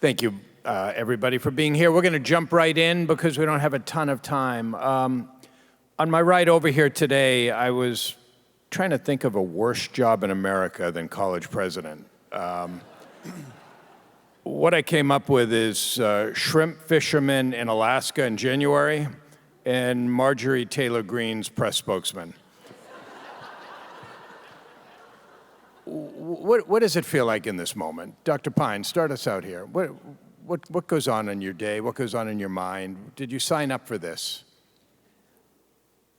Thank you, everybody, for being here. We're going to jump right in because we don't have a ton of time. On my ride over here today, I was trying to think of a worse job in America than college president. What I came up with is shrimp fisherman in Alaska in January and Marjorie Taylor Greene's press spokesman. What does it feel like in this moment? Dr. Pine, start us out here. What goes on in your day? What goes on in your mind? Did you sign up for this?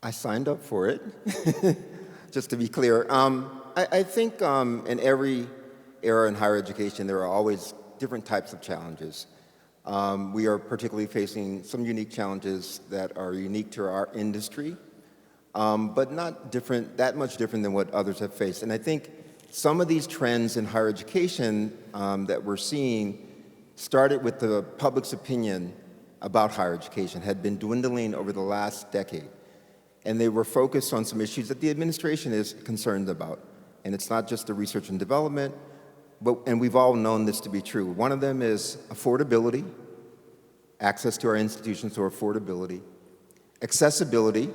I signed up for it, just to be clear. I think in every era in higher education, there are always different types of challenges. We are particularly facing some unique challenges that are unique to our industry, but not that much different than what others have faced. And I think some of these trends in higher education that we're seeing started with the public's opinion about higher education, had been dwindling over the last decade. And they were focused on some issues that the administration is concerned about. And it's not just the research and development, and we've all known this to be true. One of them is affordability, access to our institutions, or affordability, accessibility,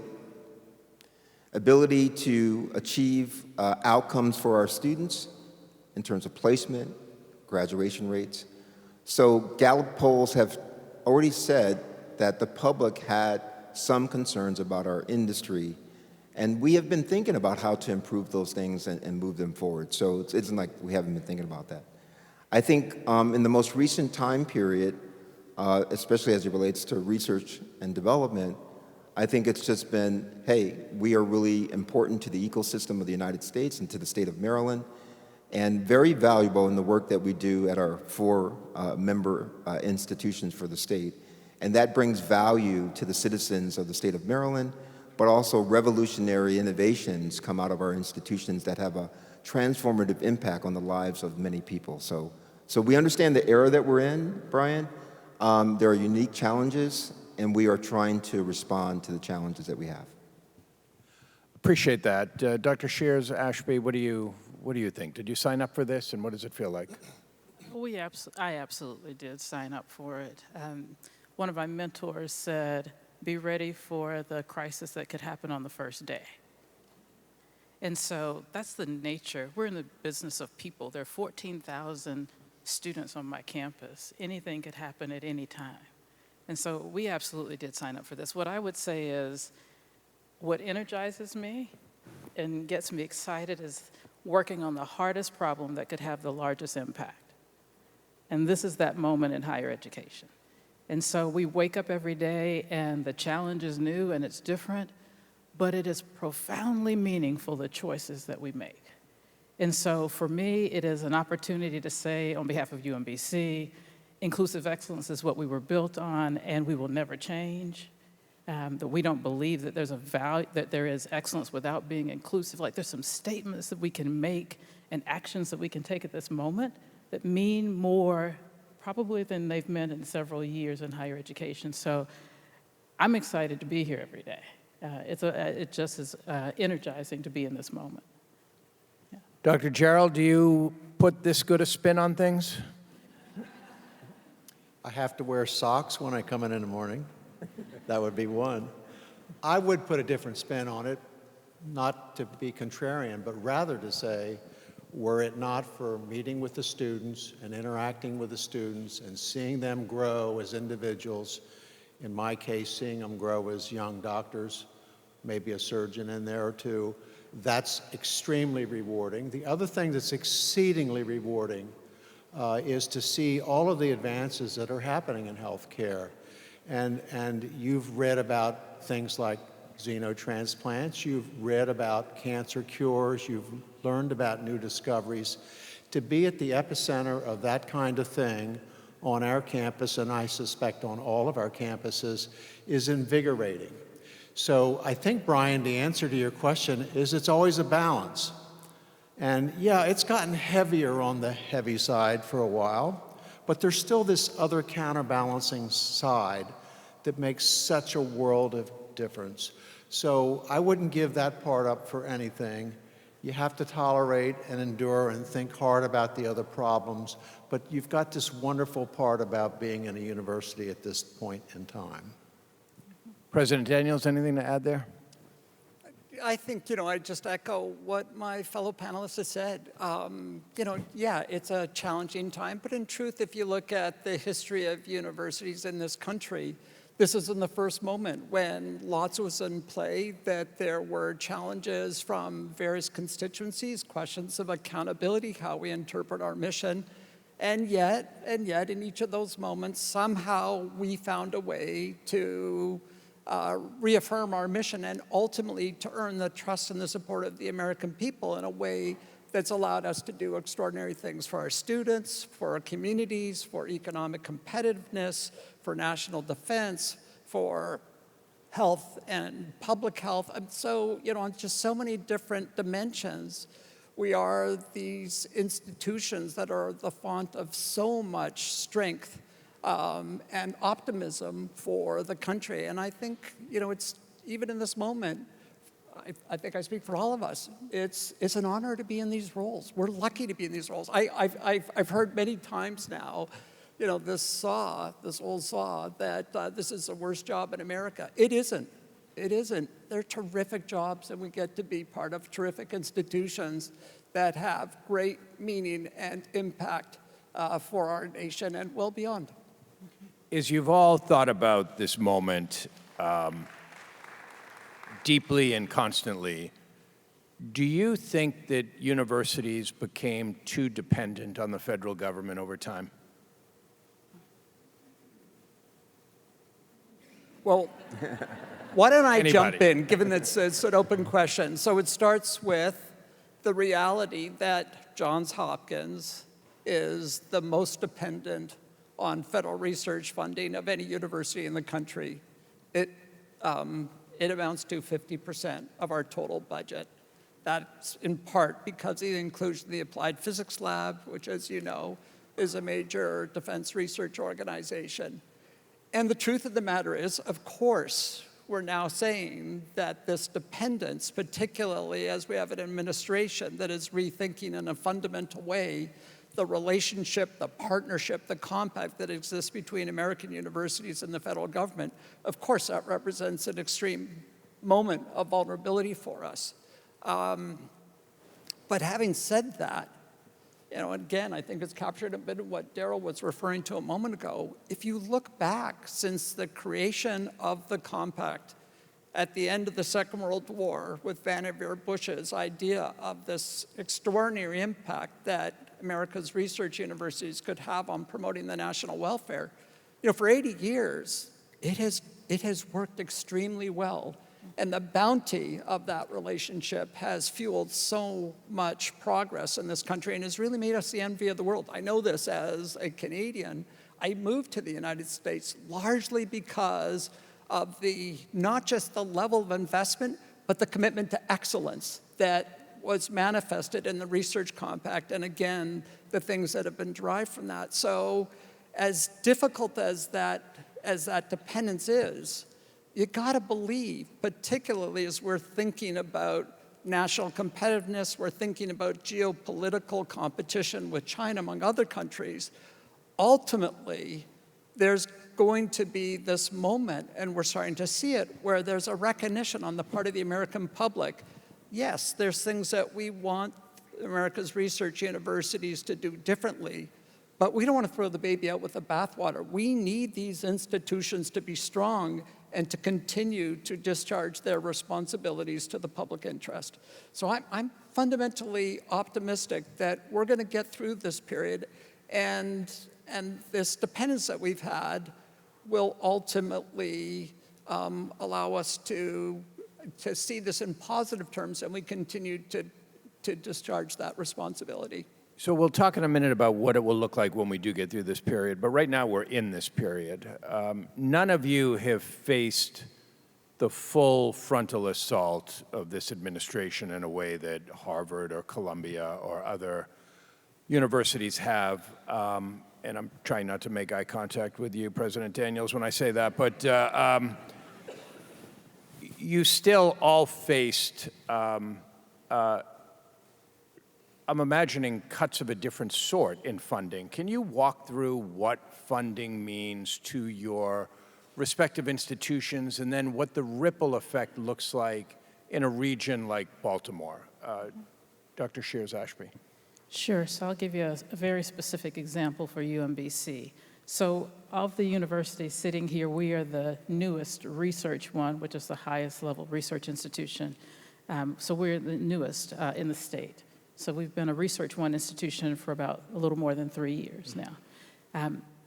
ability to achieve outcomes for our students in terms of placement, graduation rates. So Gallup polls have already said that the public had some concerns about our industry, and we have been thinking about how to improve those things and move them forward. So it isn't like we haven't been thinking about that. I think in the most recent time period, especially as it relates to research and development, I think it's just been, hey, we are really important to the ecosystem of the United States and to the state of Maryland, and very valuable in the work that we do at our four member institutions for the state. And that brings value to the citizens of the state of Maryland, but also revolutionary innovations come out of our institutions that have a transformative impact on the lives of many people. So we understand the era that we're in, Brian. There are unique challenges, and we are trying to respond to the challenges that we have. Appreciate that. Dr. Shears, Ashby, what do you think? Did you sign up for this, and what does it feel like? I absolutely did sign up for it. One of my mentors said, be ready for the crisis that could happen on the first day. And so that's the nature. We're in the business of people. There are 14,000 students on my campus. Anything could happen at any time. And so we absolutely did sign up for this. What I would say is, what energizes me and gets me excited is working on the hardest problem that could have the largest impact. And this is that moment in higher education. And so we wake up every day and the challenge is new and it's different, but it is profoundly meaningful, the choices that we make. And so for me, it is an opportunity to say on behalf of UMBC, inclusive excellence is what we were built on and we will never change. That we don't believe that there's a value, that there is excellence without being inclusive. Like there's some statements that we can make and actions that we can take at this moment that mean more probably than they've meant in several years in higher education. So I'm excited to be here every day. It just is energizing to be in this moment. Yeah. Dr. Gerald, do you put this good a spin on things? I have to wear socks when I come in the morning. That would be one. I would put a different spin on it, not to be contrarian, but rather to say, were it not for meeting with the students and interacting with the students and seeing them grow as individuals, in my case, seeing them grow as young doctors, maybe a surgeon in there or two, that's extremely rewarding. The other thing that's exceedingly rewarding is to see all of the advances that are happening in healthcare. And you've read about things like xenotransplants, you've read about cancer cures, you've learned about new discoveries. To be at the epicenter of that kind of thing on our campus, and I suspect on all of our campuses, is invigorating. So I think, Brian, the answer to your question is it's always a balance. And yeah, it's gotten heavier on the heavy side for a while, but there's still this other counterbalancing side that makes such a world of difference. So I wouldn't give that part up for anything. You have to tolerate and endure and think hard about the other problems, but you've got this wonderful part about being in a university at this point in time. President Daniels, anything to add there? I think, I just echo what my fellow panelists have said. Yeah, it's a challenging time, but in truth, if you look at the history of universities in this country, this is in the first moment when lots was in play, that there were challenges from various constituencies, questions of accountability, how we interpret our mission, and yet, in each of those moments, somehow we found a way to reaffirm our mission and ultimately to earn the trust and the support of the American people in a way that's allowed us to do extraordinary things for our students, for our communities, for economic competitiveness, for national defense, for health and public health. And so, on just so many different dimensions, we are these institutions that are the font of so much strength and optimism for the country. And I think, it's even in this moment, I think I speak for all of us, it's an honor to be in these roles. We're lucky to be in these roles. I've heard many times now, this old saw that this is the worst job in America. It isn't. It isn't. They're terrific jobs, and we get to be part of terrific institutions that have great meaning and impact for our nation and well beyond. As you've all thought about this moment deeply and constantly, do you think that universities became too dependent on the federal government over time? Well, why don't I jump Anybody. in, given that it's an open question? So it starts with the reality that Johns Hopkins is the most dependent on federal research funding of any university in the country. It amounts to 50% of our total budget. That's in part because of the inclusion of the Applied Physics Lab, which, as you know, is a major defense research organization. And the truth of the matter is, of course, we're now saying that this dependence, particularly as we have an administration that is rethinking in a fundamental way the relationship, the partnership, the compact that exists between American universities and the federal government, of course that represents an extreme moment of vulnerability for us. But having said that, again, I think it's captured a bit of what Darrell was referring to a moment ago. If you look back since the creation of the compact at the end of the Second World War with Vannevar Bush's idea of this extraordinary impact that America's research universities could have on promoting the national welfare, for 80 years, it has worked extremely well. And the bounty of that relationship has fueled so much progress in this country and has really made us the envy of the world. I know this as a Canadian. I moved to the United States largely because of not just the level of investment, but the commitment to excellence that was manifested in the research compact, and again, the things that have been derived from that. So as difficult as that dependence is, you gotta believe, particularly as we're thinking about national competitiveness, we're thinking about geopolitical competition with China, among other countries, ultimately, there's going to be this moment, and we're starting to see it, where there's a recognition on the part of the American public. Yes, there's things that we want America's research universities to do differently, but we don't want to throw the baby out with the bathwater. We need these institutions to be strong and to continue to discharge their responsibilities to the public interest. So I'm fundamentally optimistic that we're going to get through this period, and this dependence that we've had will ultimately allow us to see this in positive terms, and we continue to discharge that responsibility. So we'll talk in a minute about what it will look like when we do get through this period, but right now we're in this period. None of you have faced the full frontal assault of this administration in a way that Harvard or Columbia or other universities have. And I'm trying not to make eye contact with you, President Daniels, when I say that, but you still all faced I'm imagining cuts of a different sort in funding. Can you walk through what funding means to your respective institutions and then what the ripple effect looks like in a region like Baltimore? Dr. Shears Ashby. Sure. So I'll give you a very specific example for UMBC. So of the universities sitting here, we are the newest research one, which is the highest level research institution. So we're the newest in the state. So we've been a Research One institution for about a little more than 3 years now.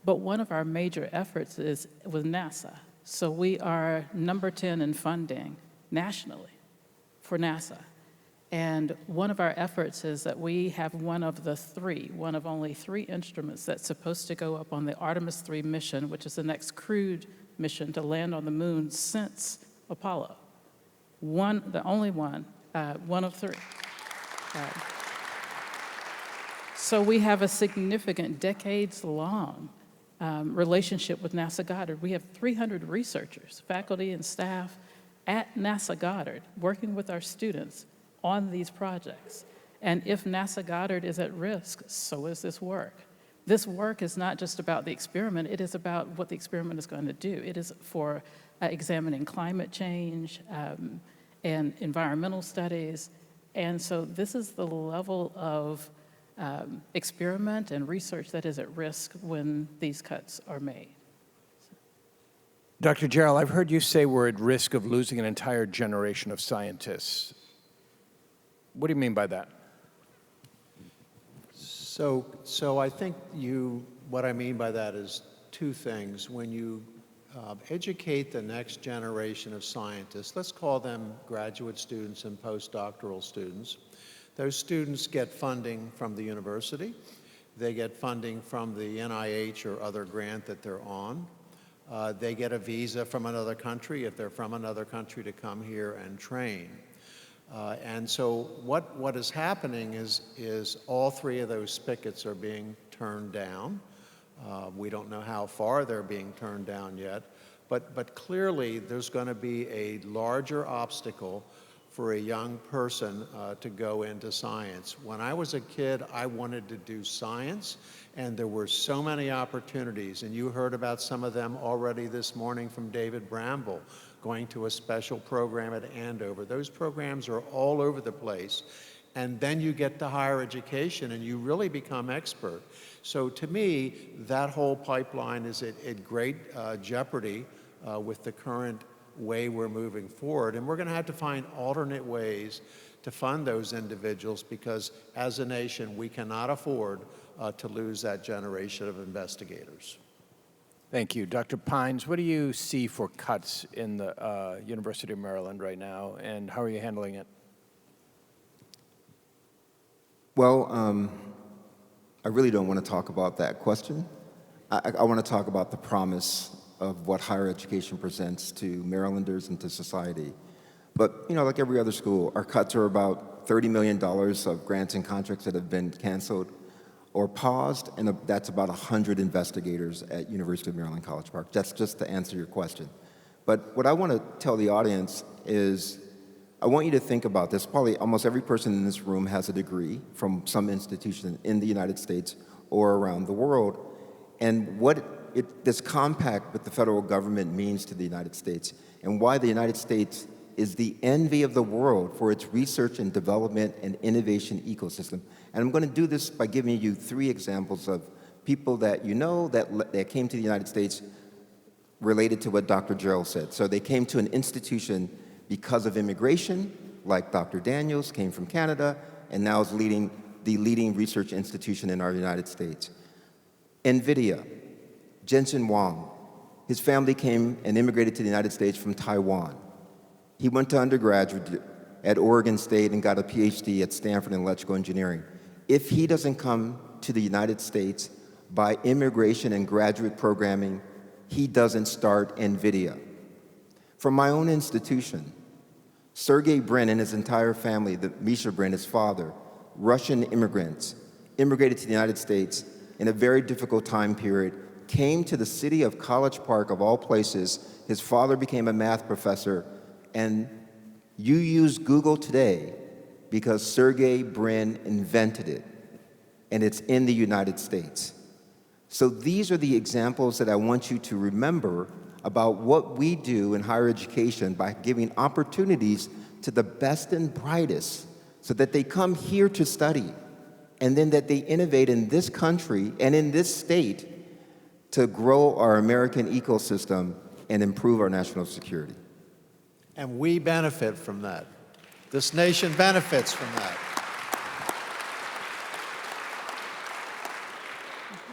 But one of our major efforts is with NASA. So we are number 10 in funding nationally for NASA. And one of our efforts is that we have one of only three instruments that's supposed to go up on the Artemis 3 mission, which is the next crewed mission to land on the moon since Apollo. The only one of three. So we have a significant, decades-long relationship with NASA Goddard. We have 300 researchers, faculty and staff at NASA Goddard working with our students on these projects. And if NASA Goddard is at risk, so is this work. This work is not just about the experiment, it is about what the experiment is going to do. It is for examining climate change and environmental studies. And so this is the level of experiment and research that is at risk when these cuts are made. Dr. Jarrell, I've heard you say we're at risk of losing an entire generation of scientists. What do you mean by that? So I think what I mean by that is two things. When you educate the next generation of scientists, let's call them graduate students and postdoctoral students, those students get funding from the university. They get funding from the NIH or other grant that they're on. They get a visa from another country if they're from another country to come here and train. And so what is happening is all three of those spigots are being turned down. We don't know how far they're being turned down yet, but clearly there's going to be a larger obstacle for a young person to go into science. When I was a kid, I wanted to do science, and there were so many opportunities, and you heard about some of them already this morning from David Bramble, going to a special program at Andover. Those programs are all over the place. And then you get to higher education and you really become expert. So to me, that whole pipeline is at great jeopardy with the current way we're moving forward. And we're going to have to find alternate ways to fund those individuals because as a nation, we cannot afford to lose that generation of investigators. Thank you. Dr. Pines, what do you see for cuts in the University of Maryland right now, and how are you handling it? Well, I really don't want to talk about that question. I want to talk about the promise of what higher education presents to Marylanders and to society. But, like every other school, our cuts are about $30 million of grants and contracts that have been canceled or paused, and that's about 100 investigators at University of Maryland College Park. That's just to answer your question. But what I want to tell the audience is I want you to think about this. Probably almost every person in this room has a degree from some institution in the United States or around the world. And what this compact with the federal government means to the United States and why the United States is the envy of the world for its research and development and innovation ecosystem. And I'm going to do this by giving you 3 examples of people that you know that came to the United States related to what Dr. Jarrell said. So they came to an institution because of immigration, like Dr. Daniels came from Canada and now is leading the leading research institution in our United States. NVIDIA, Jensen Huang, his family came and immigrated to the United States from Taiwan. He went to undergraduate at Oregon State and got a PhD at Stanford in electrical engineering. If he doesn't come to the United States by immigration and graduate programming, he doesn't start NVIDIA. From my own institution, Sergey Brin and his entire family, Misha Brin, his father, Russian immigrants, immigrated to the United States in a very difficult time period, came to the city of College Park, of all places. His father became a math professor, and you use Google today, because Sergey Brin invented it, and it's in the United States. So these are the examples that I want you to remember about what we do in higher education by giving opportunities to the best and brightest so that they come here to study, and then that they innovate in this country and in this state to grow our American ecosystem and improve our national security. And we benefit from that. This nation benefits from that.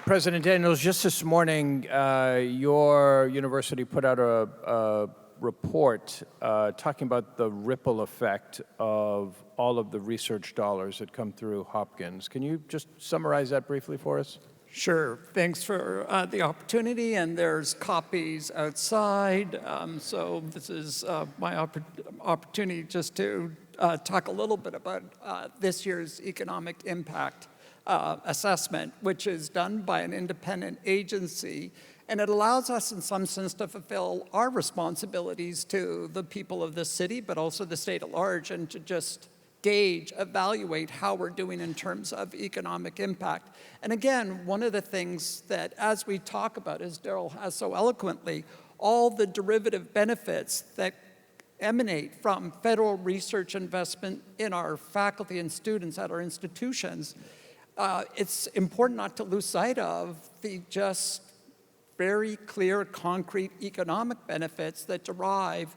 President Daniels, just this morning, your university put out a report talking about the ripple effect of all of the research dollars that come through Hopkins. Can you just summarize that briefly for us? Sure. Thanks for the opportunity, and there's copies outside. So this is my opportunity just to talk a little bit about this year's economic impact assessment, which is done by an independent agency, and it allows us in some sense to fulfill our responsibilities to the people of this city, but also the state at large, and to just gauge, evaluate how we're doing in terms of economic impact. And again, one of the things that as we talk about, as Daryl has so eloquently, all the derivative benefits that emanate from federal research investment in our faculty and students at our institutions, it's important not to lose sight of the just very clear, concrete economic benefits that derive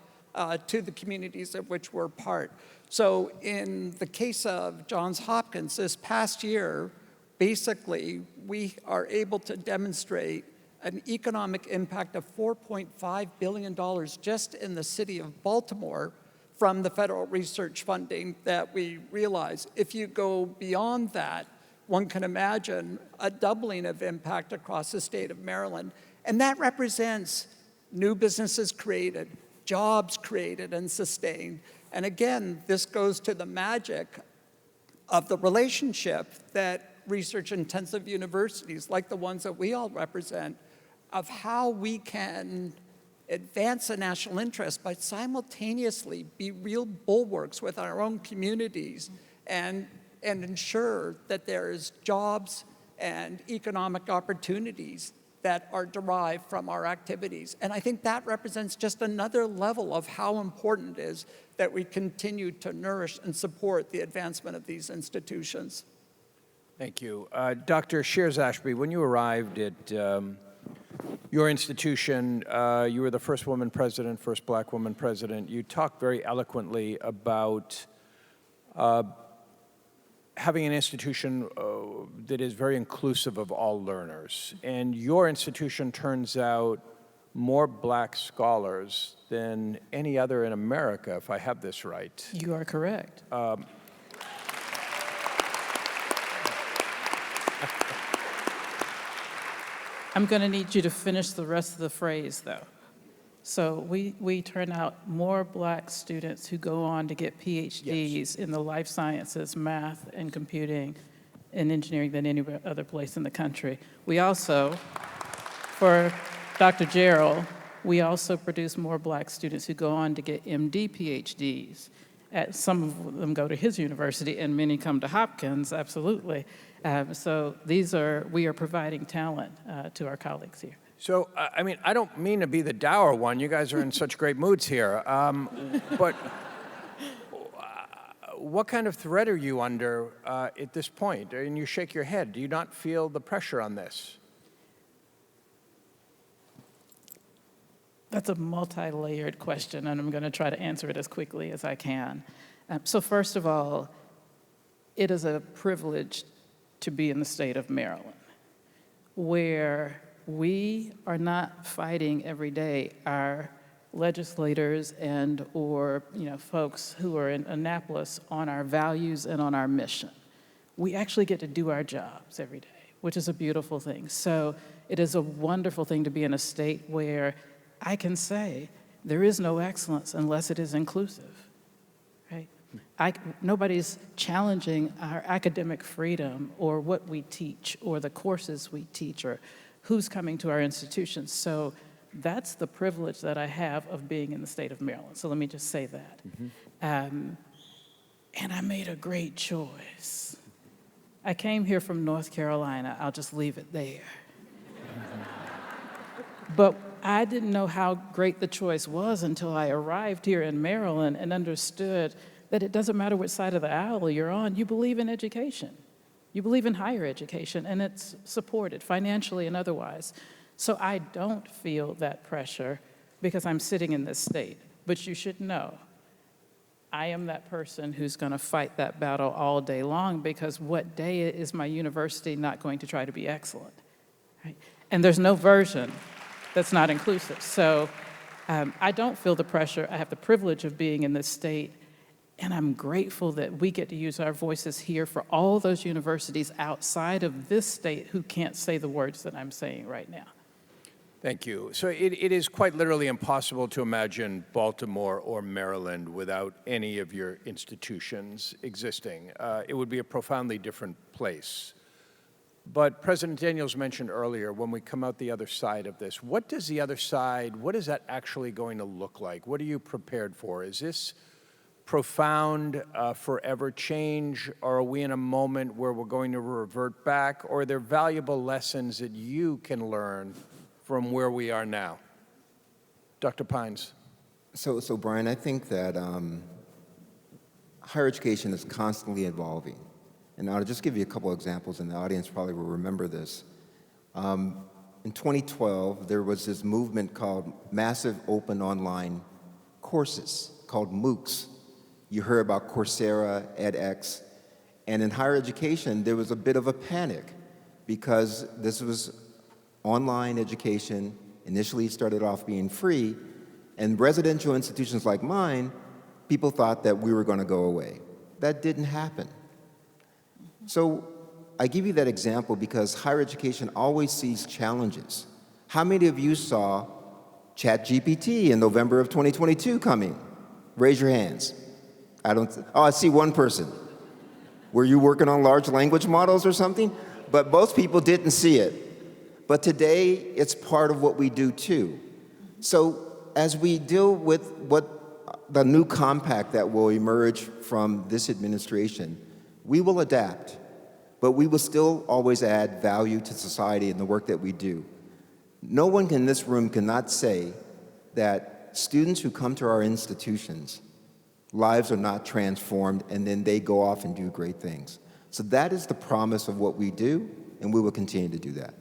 to the communities of which we're part. So in the case of Johns Hopkins, this past year, basically, we are able to demonstrate an economic impact of $4.5 billion just in the city of Baltimore from the federal research funding that we realize. If you go beyond that, one can imagine a doubling of impact across the state of Maryland. And that represents new businesses created, jobs created and sustained. And again, this goes to the magic of the relationship that research-intensive universities, like the ones that we all represent, of how we can advance a national interest, but simultaneously be real bulwarks with our own communities and ensure that there's jobs and economic opportunities that are derived from our activities. And I think that represents just another level of how important it is that we continue to nourish and support the advancement of these institutions. Thank you. Dr. Shears Ashby, when you arrived at your institution, you were the first woman president, first black woman president. You talked very eloquently about having an institution that is very inclusive of all learners. And your institution turns out more black scholars than any other in America, if I have this right. You are correct. I'm going to need you to finish the rest of the phrase, though. So we turn out more black students who go on to get PhDs in the life sciences, math, and computing and engineering than any other place in the country. We also, for Dr. Gerald, we also produce more black students who go on to get MD PhDs. Some of them go to his university, and many come to Hopkins, absolutely. So we are providing talent to our colleagues here. So, I mean, I don't mean to be the dour one. You guys are in such great moods here. But what kind of threat are you under at this point? And you shake your head. Do you not feel the pressure on this? That's a multi-layered question, and I'm going to try to answer it as quickly as I can. So first of all, it is a privilege to be in the state of Maryland, where we are not fighting every day our legislators and or folks who are in Annapolis on our values and on our mission. We actually get to do our jobs every day, which is a beautiful thing. So it is a wonderful thing to be in a state where I can say there is no excellence unless it is inclusive, right? Nobody's challenging our academic freedom or what we teach or the courses we teach or who's coming to our institutions. So that's the privilege that I have of being in the state of Maryland. So let me just say that. And I made a great choice. I came here from North Carolina. I'll just leave it there. But I didn't know how great the choice was until I arrived here in Maryland and understood that it doesn't matter which side of the aisle you're on, you believe in education. You believe in higher education, and it's supported financially and otherwise. So I don't feel that pressure because I'm sitting in this state. But you should know, I am that person who's going to fight that battle all day long, because what day is my university not going to try to be excellent? Right? And there's no version that's not inclusive. So I don't feel the pressure. I have the privilege of being in this state, and I'm grateful that we get to use our voices here for all those universities outside of this state who can't say the words that I'm saying right now. Thank you. So it is quite literally impossible to imagine Baltimore or Maryland without any of your institutions existing. It would be a profoundly different place. But President Daniels mentioned earlier, when we come out the other side of this, what does the other side, what is that actually going to look like? What are you prepared for? Is this profound, forever change, or are we in a moment where we're going to revert back, or are there valuable lessons that you can learn from where we are now? Dr. Pines. So Brian, I think that higher education is constantly evolving. And I'll just give you a couple of examples, and the audience probably will remember this. In 2012, there was this movement called Massive Open Online Courses, called MOOCs. You heard about Coursera, edX, and in higher education, there was a bit of a panic because this was online education. Initially started off being free, and residential institutions like mine, people thought that we were going to go away. That didn't happen. So I give you that example because higher education always sees challenges. How many of you saw ChatGPT in November of 2022 coming? Raise your hands. I see one person. Were you working on large language models or something? But most people didn't see it. But today, it's part of what we do too. So as we deal with what the new compact that will emerge from this administration, we will adapt, but we will still always add value to society in the work that we do. No one in this room cannot say that students who come to our institutions, lives are not transformed, and then they go off and do great things. So that is the promise of what we do, and we will continue to do that.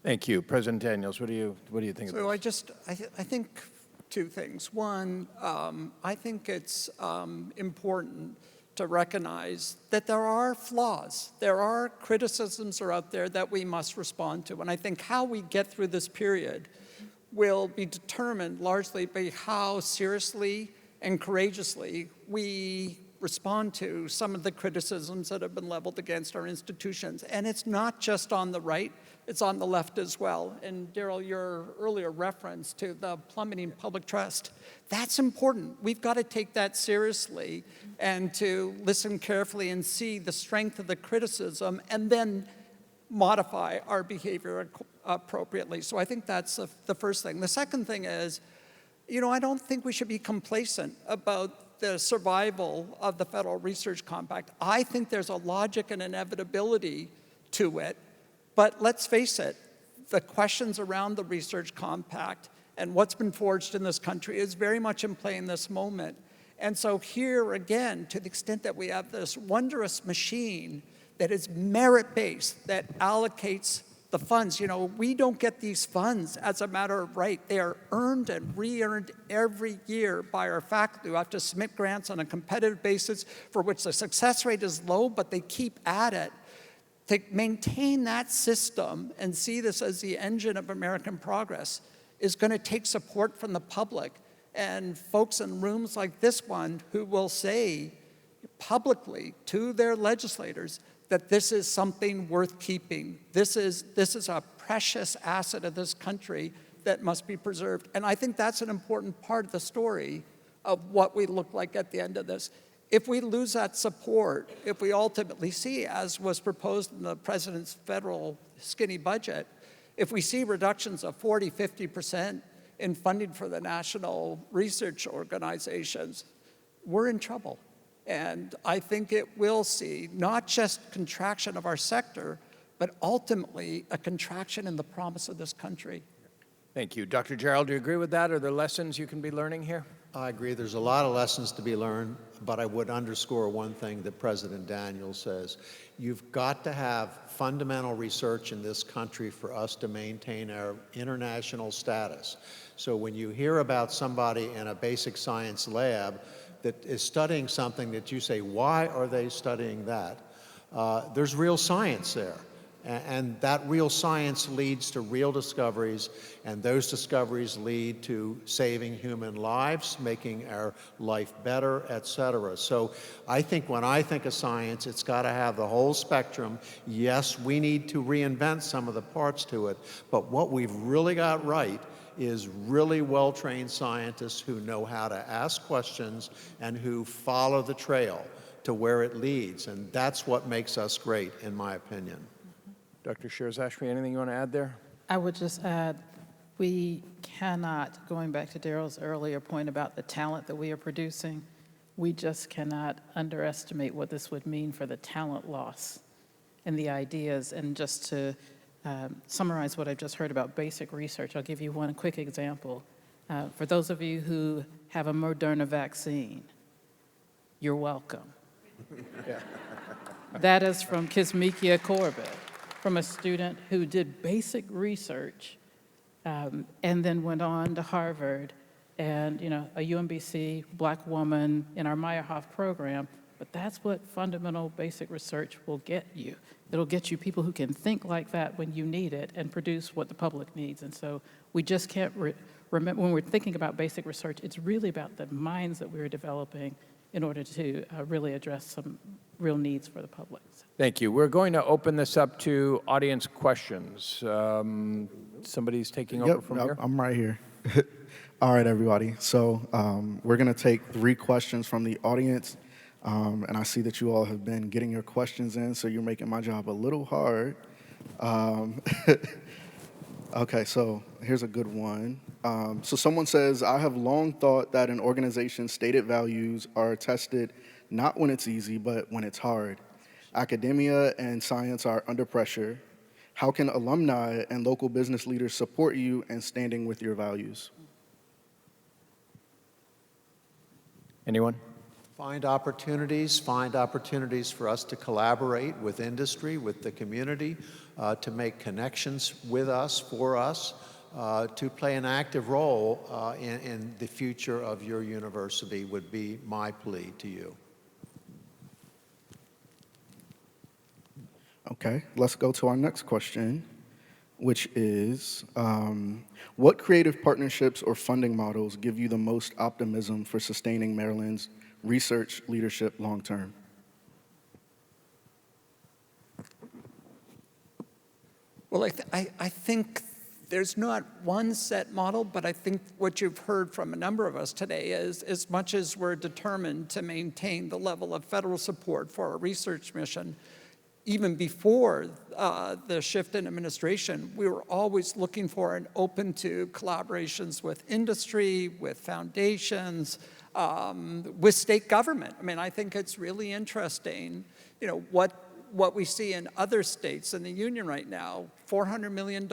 Thank you. President Daniels, what do you think of this? I think two things. One, I think it's important to recognize that there are flaws. There are criticisms are out there that we must respond to. And I think how we get through this period will be determined largely by how seriously and courageously we respond to some of the criticisms that have been leveled against our institutions. And it's not just on the right, it's on the left as well. And Daryl, your earlier reference to the plummeting public trust, that's important. We've got to take that seriously and to listen carefully and see the strength of the criticism and then modify our behavior appropriately. So I think that's the first thing. The second thing is, I don't think we should be complacent about the survival of the Federal Research Compact. I think there's a logic and inevitability to it, but let's face it, the questions around the Research Compact and what's been forged in this country is very much in play in this moment. And so here again, to the extent that we have this wondrous machine that is merit-based, that allocates the funds, we don't get these funds as a matter of right. They are earned and re-earned every year by our faculty who have to submit grants on a competitive basis for which the success rate is low, but they keep at it. To maintain that system and see this as the engine of American progress is going to take support from the public and folks in rooms like this one who will say publicly to their legislators that this is something worth keeping. This is a precious asset of this country that must be preserved. And I think that's an important part of the story of what we look like at the end of this. If we lose that support, if we ultimately see, as was proposed in the president's federal skinny budget, if we see reductions of 40, 50% in funding for the national research organizations, we're in trouble. And I think it will see not just contraction of our sector, but ultimately a contraction in the promise of this country. Thank you. Dr. Gerald, do you agree with that? Are there lessons you can be learning here? I agree. There's a lot of lessons to be learned, but I would underscore one thing that President Daniels says. You've got to have fundamental research in this country for us to maintain our international status. So when you hear about somebody in a basic science lab that is studying something that you say, why are they studying that? There's real science there. And that real science leads to real discoveries, and those discoveries lead to saving human lives, making our life better, et cetera. So I think when I think of science, it's got to have the whole spectrum. Yes, we need to reinvent some of the parts to it, but what we've really got right is really well-trained scientists who know how to ask questions and who follow the trail to where it leads, and that's what makes us great, in my opinion. Dr. Shirzashri, anything you want to add there? I would just add, we cannot, going back to Daryl's earlier point about the talent that we are producing, we just cannot underestimate what this would mean for the talent loss and the ideas. And just to summarize what I've just heard about basic research, I'll give you one quick example. For those of you who have a Moderna vaccine, you're welcome. That is from Kizzmekia Corbett, from a student who did basic research and then went on to Harvard and, a UMBC Black woman in our Meyerhoff program. But that's what fundamental basic research will get you. It'll get you people who can think like that when you need it and produce what the public needs. And so we just can't remember, when we're thinking about basic research, it's really about the minds that we're developing in order to really address some real needs for the public. Thank you. We're going to open this up to audience questions. Somebody's taking over from here? I'm right here. All right, everybody. So we're going to take 3 questions from the audience. And I see that you all have been getting your questions in, so you're making my job a little hard. Okay, so here's a good one. So someone says, I have long thought that an organization's stated values are tested not when it's easy, but when it's hard. Academia and science are under pressure. How can alumni and local business leaders support you in standing with your values? Anyone? Find opportunities for us to collaborate with industry, with the community, to make connections with us, for us, to play an active role in the future of your university would be my plea to you. Okay, let's go to our next question, which is, what creative partnerships or funding models give you the most optimism for sustaining Maryland's research leadership long-term? Well, I think there's not one set model, but I think what you've heard from a number of us today is, as much as we're determined to maintain the level of federal support for our research mission, even before the shift in administration, we were always looking for and open to collaborations with industry, with foundations, with state government. I mean, I think it's really interesting, what we see in other states in the union right now. $400 million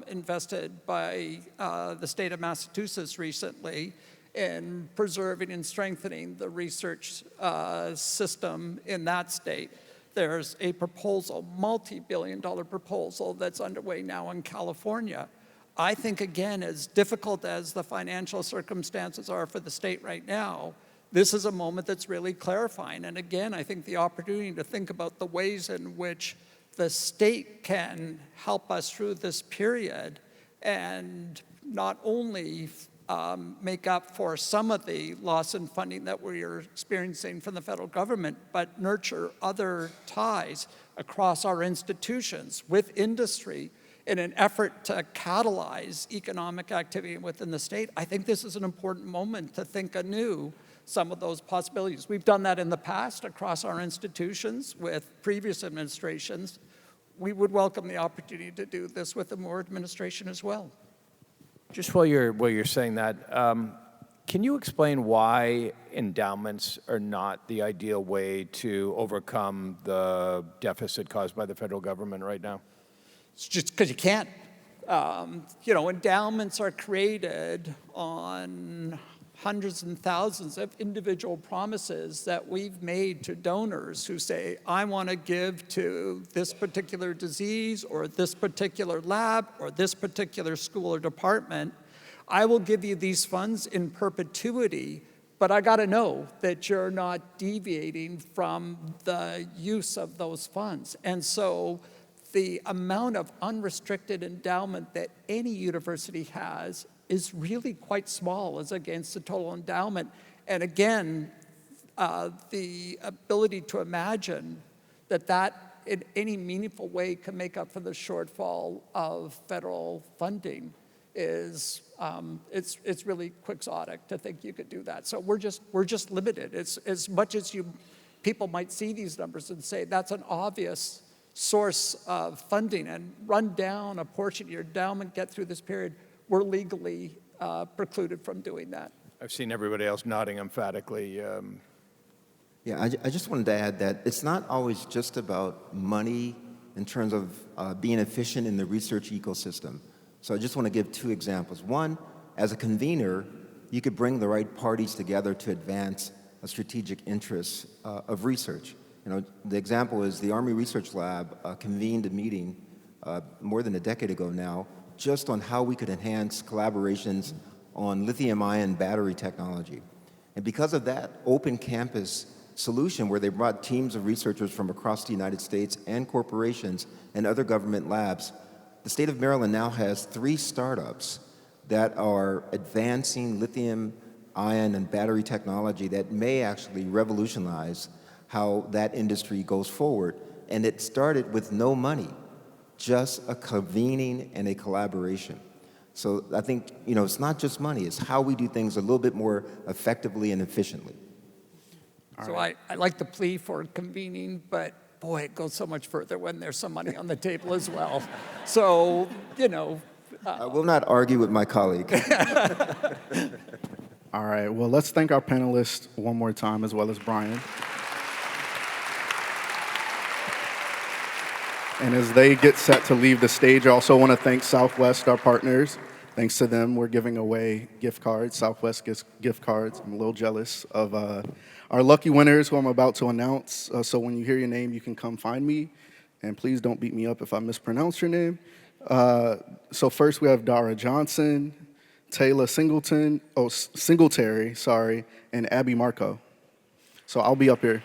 invested by the state of Massachusetts recently in preserving and strengthening the research system in that state. There's a proposal, multi-billion-dollar proposal that's underway now in California. I think, again, as difficult as the financial circumstances are for the state right now, this is a moment that's really clarifying. And again, I think the opportunity to think about the ways in which the state can help us through this period and not only make up for some of the loss in funding that we are experiencing from the federal government, but nurture other ties across our institutions with industry in an effort to catalyze economic activity within the state. I think this is an important moment to think anew some of those possibilities. We've done that in the past across our institutions with previous administrations. We would welcome the opportunity to do this with the Moore administration as well. Just while you're saying that, Can you explain why endowments are not the ideal way to overcome the deficit caused by the federal government right now? It's just because you can't. You know, endowments are created on hundreds and thousands of individual promises that we've made to donors who say, I want to give to this particular disease or this particular lab or this particular school or department. I will give you these funds in perpetuity, but I got to know that you're not deviating from the use of those funds. And so the amount of unrestricted endowment that any university has is really quite small as against the total endowment. And again, the ability to imagine that in any meaningful way can make up for the shortfall of federal funding is, it's really quixotic to think you could do that. So we're just limited. It's as much as people might see these numbers and say that's an obvious source of funding and run down a portion of your endowment, get through this period. We're legally precluded from doing that. I've seen everybody else nodding emphatically. Yeah, I just wanted to add that it's not always just about money in terms of being efficient in the research ecosystem. So I just want to give two examples. One, as a convener, you could bring the right parties together to advance a strategic interest of research. You know, the example is the Army Research Lab convened a meeting more than a decade ago now just on how we could enhance collaborations on lithium-ion battery technology. And because of that open campus solution where they brought teams of researchers from across the United States and corporations and other government labs, the state of Maryland now has 3 startups that are advancing lithium-ion and battery technology that may actually revolutionize how that industry goes forward. And it started with no money, just a convening and a collaboration. So I think, you know, it's not just money, it's how we do things a little bit more effectively and efficiently. So I like the plea for convening, but boy, it goes so much further when there's some money on the table as well. So, you know. I will not argue with my colleague. All right, well, let's thank our panelists one more time, as well as Brian. And as they get set to leave the stage, I also want to thank Southwest, our partners. Thanks to them, we're giving away gift cards, Southwest gift cards. I'm a little jealous of our lucky winners who I'm about to announce. So when you hear your name, you can come find me. And please don't beat me up if I mispronounce your name. So first we have Dara Johnson, Taylor Singletary, and Abby Marco. So I'll be up here.